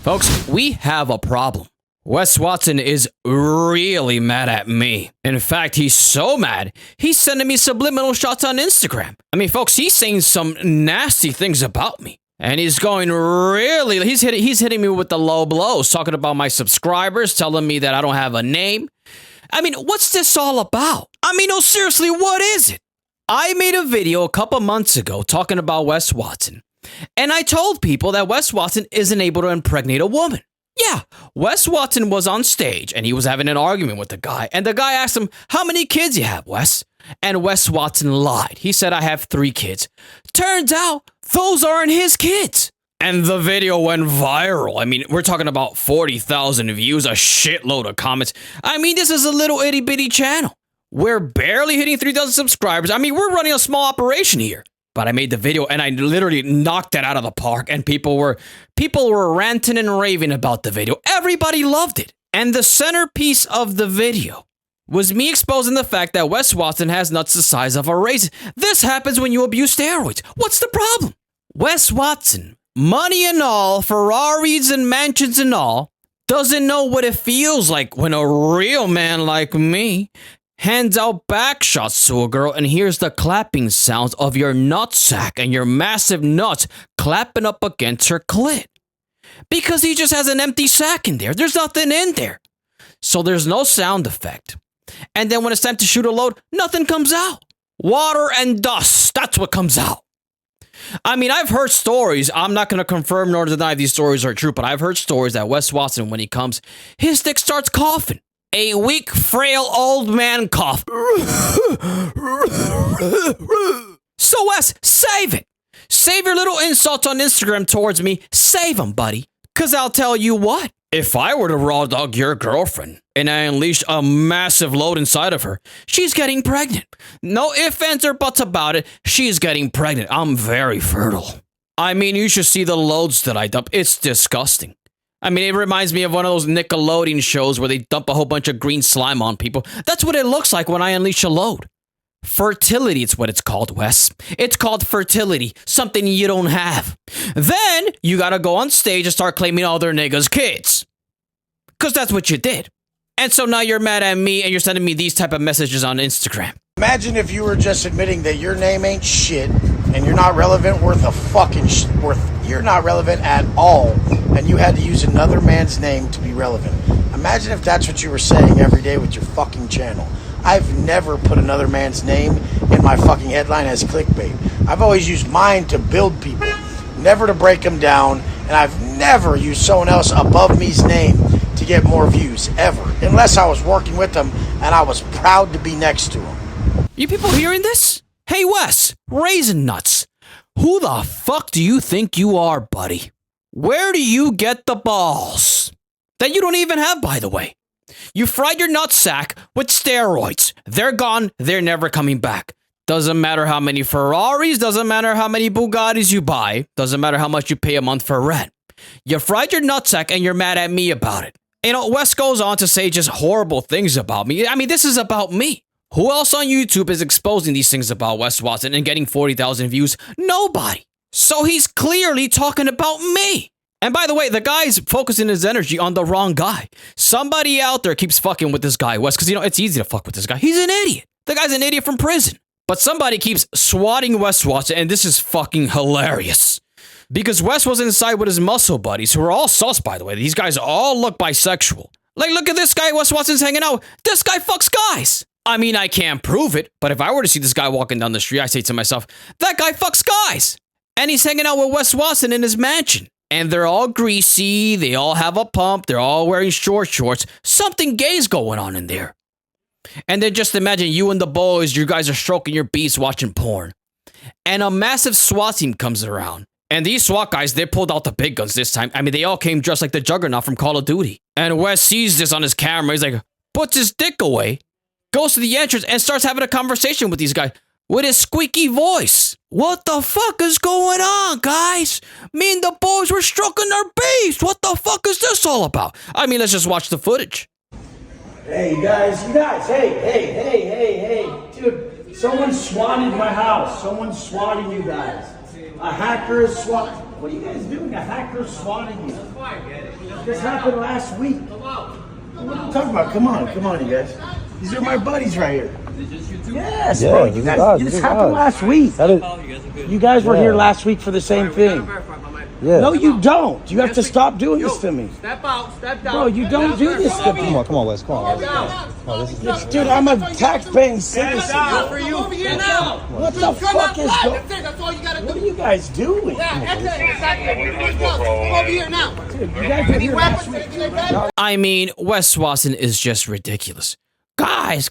Folks, we have a problem. Wes Watson is really mad at me. In fact, he's so mad, he's sending me subliminal shots on Instagram. I mean, folks, he's saying some nasty things about me. And he's going really, he's hitting me with the low blows, talking about my subscribers, telling me that I don't have a name. I mean, what's this all about? I mean, no, seriously, what is it? I made a video a couple months ago talking about Wes Watson. And I told people that Wes Watson isn't able to impregnate a woman. Yeah, Wes Watson was on stage and he was having an argument with the guy. And the guy asked him, how many kids you have, Wes? And Wes Watson lied. He said, I have 3 kids. Turns out, those aren't his kids. And the video went viral. I mean, we're talking about 40,000 views, a shitload of comments. I mean, this is a little itty bitty channel. We're barely hitting 3,000 subscribers. I mean, we're running a small operation here. But I made the video and I literally knocked it out of the park, and people were ranting and raving about the video. Everybody loved it. And the centerpiece of the video was me exposing the fact that Wes Watson has nuts the size of a raisin. This happens when you abuse steroids. What's the problem? Wes Watson, money and all, Ferraris and mansions and all, doesn't know what it feels like when a real man like me hands out back shots to a girl and hears the clapping sounds of your nutsack and your massive nuts clapping up against her clit. Because he just has an empty sack in there. There's nothing in there. So there's no sound effect. And then when it's time to shoot a load, nothing comes out. Water and dust, that's what comes out. I mean, I've heard stories. I'm not going to confirm nor deny these stories are true, but I've heard stories that Wes Watson, when he comes, his dick starts coughing. A weak, frail, old man cough. So Wes, save it. Save your little insults on Instagram towards me. Save them, buddy. Because I'll tell you what. If I were to raw dog your girlfriend and I unleashed a massive load inside of her, she's getting pregnant. No ifs, ands, or buts about it. She's getting pregnant. I'm very fertile. I mean, you should see the loads that I dump. It's disgusting. I mean, it reminds me of one of those Nickelodeon shows where they dump a whole bunch of green slime on people. That's what it looks like when I unleash a load. Fertility, it's what it's called, Wes. It's called fertility, something you don't have. Then you gotta go on stage and start claiming all their niggas' kids. Because that's what you did. And so now you're mad at me and you're sending me these type of messages on Instagram. Imagine if you were just admitting that your name ain't shit and you're not relevant worth a fucking you're not relevant at all, and you had to use another man's name to be relevant. Imagine if that's what you were saying every day with your fucking channel. I've never put another man's name in my fucking headline as clickbait. I've always used mine to build people, never to break them down, and I've never used someone else above me's name to get more views, ever. Unless I was working with them and I was proud to be next to them. You people hearing this? Hey Wes, Raisin Nuts, who the fuck do you think you are, buddy? Where do you get the balls? That you don't even have, by the way. You fried your nutsack with steroids. They're gone, they're never coming back. Doesn't matter how many Ferraris, doesn't matter how many Bugattis you buy, doesn't matter how much you pay a month for rent. You fried your nutsack and you're mad at me about it. You know, Wes goes on to say just horrible things about me. I mean, this is about me. Who else on YouTube is exposing these things about Wes Watson and getting 40,000 views? Nobody. So he's clearly talking about me. And by the way, the guy's focusing his energy on the wrong guy. Somebody out there keeps fucking with this guy, Wes, because, you know, it's easy to fuck with this guy. He's an idiot. The guy's an idiot from prison. But somebody keeps swatting Wes Watson, and this is fucking hilarious. Because Wes was inside with his muscle buddies, who are all sus, by the way. These guys all look bisexual. Like, look at this guy Wes Watson's hanging out with. This guy fucks guys. I mean, I can't prove it, but if I were to see this guy walking down the street, I say to myself, that guy fucks guys. And he's hanging out with Wes Watson in his mansion. And they're all greasy, they all have a pump, they're all wearing short shorts. Something gay's going on in there. And then just imagine you and the boys, you guys are stroking your beats watching porn. And a massive SWAT team comes around. And these SWAT guys, they pulled out the big guns this time. I mean, they all came dressed like the Juggernaut from Call of Duty. And Wes sees this on his camera. He's like, puts his dick away, goes to the entrance, and starts having a conversation with these guys with his squeaky voice. What the fuck is going on, guys? Me and the boys were stroking their beast. What the fuck is this all about? I mean, let's just watch the footage. Hey, you guys, hey. Dude, someone swatted my house. Someone's swatting you guys. A hacker is swatting. What are you guys doing? A hacker is swatting you. This happened last week. What are you talking about? Come on, you guys. These are my buddies right here. Yes, Yeah, bro. this happened last week. You guys were here last week for the same thing. Yeah. No, you don't. You have to stop doing this to me. Step out, step down. Bro, you don't do this to me. Come on, Wes. Come on. Dude, I'm a tax-paying citizen. For you. Over here now. What the fuck is going on? That's all you gotta do. What are you guys doing? Come over here now. Dude, you guys were here last week. I mean, Wes Watson is just ridiculous. Guys,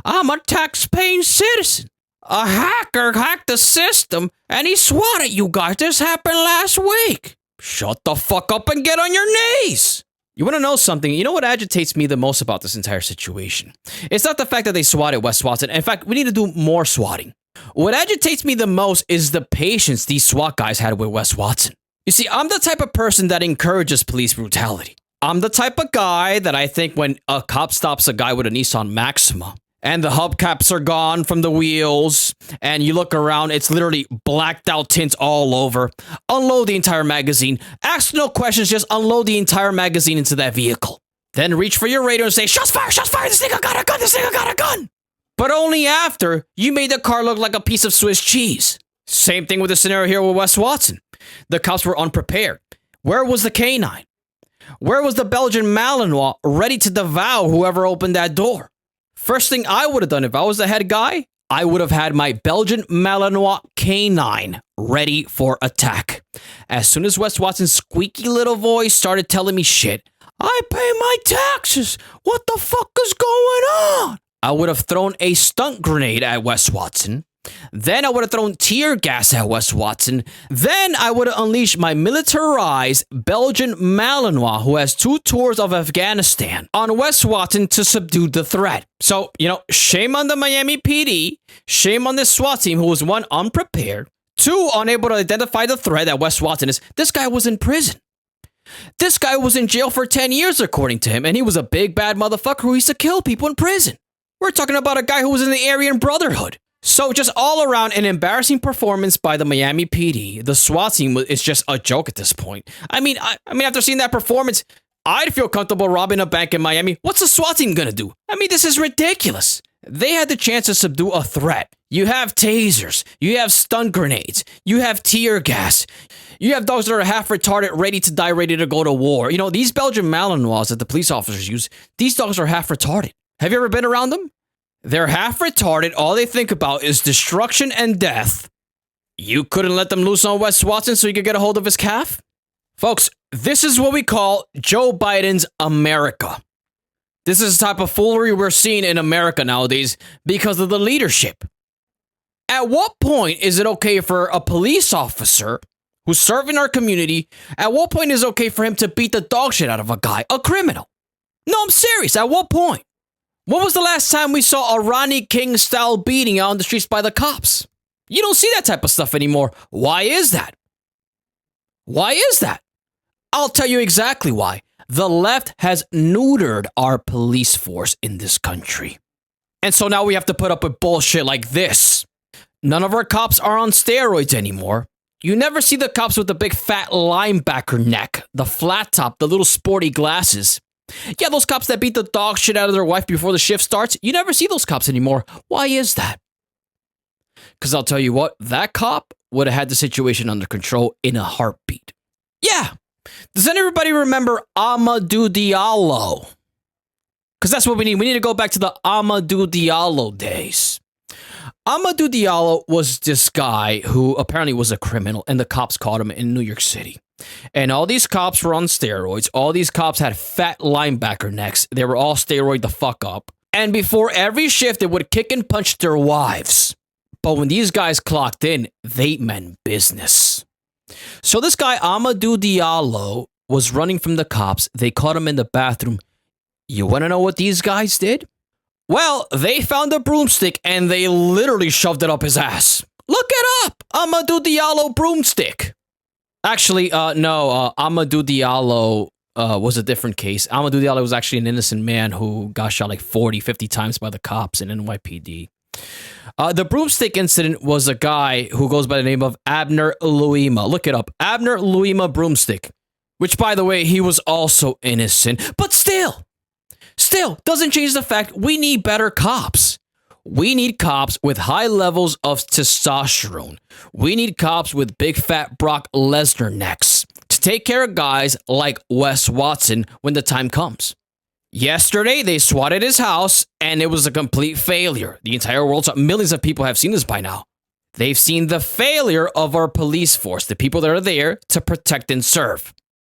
I'm a tax-paying citizen. A hacker hacked the system, and he swatted you guys. This happened last week. Shut the fuck up and get on your knees. You want to know something? You know what agitates me the most about this entire situation? It's not the fact that they swatted Wes Watson. In fact, we need to do more swatting. What agitates me the most is the patience these SWAT guys had with Wes Watson. You see, I'm the type of person that encourages police brutality. I'm the type of guy that I think when a cop stops a guy with a Nissan Maxima, and the hubcaps are gone from the wheels, and you look around, it's literally blacked out tints all over. Unload the entire magazine. Ask no questions, just unload the entire magazine into that vehicle. Then reach for your radio and say, shots fired, this nigga got a gun, this nigga got a gun. But only after you made the car look like a piece of Swiss cheese. Same thing with the scenario here with Wes Watson. The cops were unprepared. Where was the canine? Where was the Belgian Malinois ready to devour whoever opened that door? First thing I would have done if I was the head guy, I would have had my Belgian Malinois canine ready for attack. As soon as Wes Watson's squeaky little voice started telling me shit, I pay my taxes. What the fuck is going on? I would have thrown a stunt grenade at Wes Watson. Then I would have thrown tear gas at Wes Watson. Then I would have unleashed my militarized Belgian Malinois, who has 2 tours of Afghanistan, on Wes Watson to subdue the threat. So, shame on the Miami PD, shame on this SWAT team who was 1, unprepared, 2, unable to identify the threat that Wes Watson is. This guy was in prison. This guy was in jail for 10 years, according to him, and he was a big bad motherfucker who used to kill people in prison. We're talking about a guy who was in the Aryan Brotherhood. So just all around an embarrassing performance by the Miami PD. The SWAT team is just a joke at this point. I mean, after seeing that performance, I'd feel comfortable robbing a bank in Miami. What's the SWAT team gonna do? I mean, this is ridiculous. They had the chance to subdue a threat. You have tasers. You have stun grenades. You have tear gas. You have dogs that are half retarded, ready to die, ready to go to war. These Belgian Malinois that the police officers use, these dogs are half retarded. Have you ever been around them? They're half retarded. All they think about is destruction and death. You couldn't let them loose on Wes Watson so you could get a hold of his calf? Folks, this is what we call Joe Biden's America. This is the type of foolery we're seeing in America nowadays because of the leadership. At what point is it okay for a police officer who's serving our community, at what point is it okay for him to beat the dog shit out of a guy, a criminal? No, I'm serious. At what point? When was the last time we saw a Ronnie King-style beating out on the streets by the cops? You don't see that type of stuff anymore. Why is that? Why is that? I'll tell you exactly why. The left has neutered our police force in this country. And so now we have to put up with bullshit like this. None of our cops are on steroids anymore. You never see the cops with the big fat linebacker neck, the flat top, the little sporty glasses. Yeah, those cops that beat the dog shit out of their wife before the shift starts, you never see those cops anymore. Why is that? Because I'll tell you what, that cop would have had the situation under control in a heartbeat. Yeah. Does anybody remember Amadou Diallo? Because that's what we need. We need to go back to the Amadou Diallo days. Amadou Diallo was this guy who apparently was a criminal, and the cops caught him in New York City. And all these cops were on steroids. All these cops had fat linebacker necks. They were all steroid the fuck up. And before every shift, they would kick and punch their wives. But when these guys clocked in, they meant business. So this guy, Amadou Diallo, was running from the cops. They caught him in the bathroom. You want to know what these guys did? Well, they found a broomstick and they literally shoved it up his ass. Look it up! Amadou Diallo broomstick. Actually, no, Amadou Diallo was a different case. Amadou Diallo was actually an innocent man who got shot like 40, 50 times by the cops in NYPD. The broomstick incident was a guy who goes by the name of Abner Luima. Look it up. Abner Luima broomstick. Which, by the way, he was also innocent. But still doesn't change the fact we need better cops. We need cops with high levels of testosterone. We need cops with big fat Brock Lesnar necks to take care of guys like Wes Watson when the time comes. Yesterday, they swatted his house, and it was a complete failure. The entire world, millions of people have seen this by now. They've seen the failure of our police force, the people that are there to protect and serve.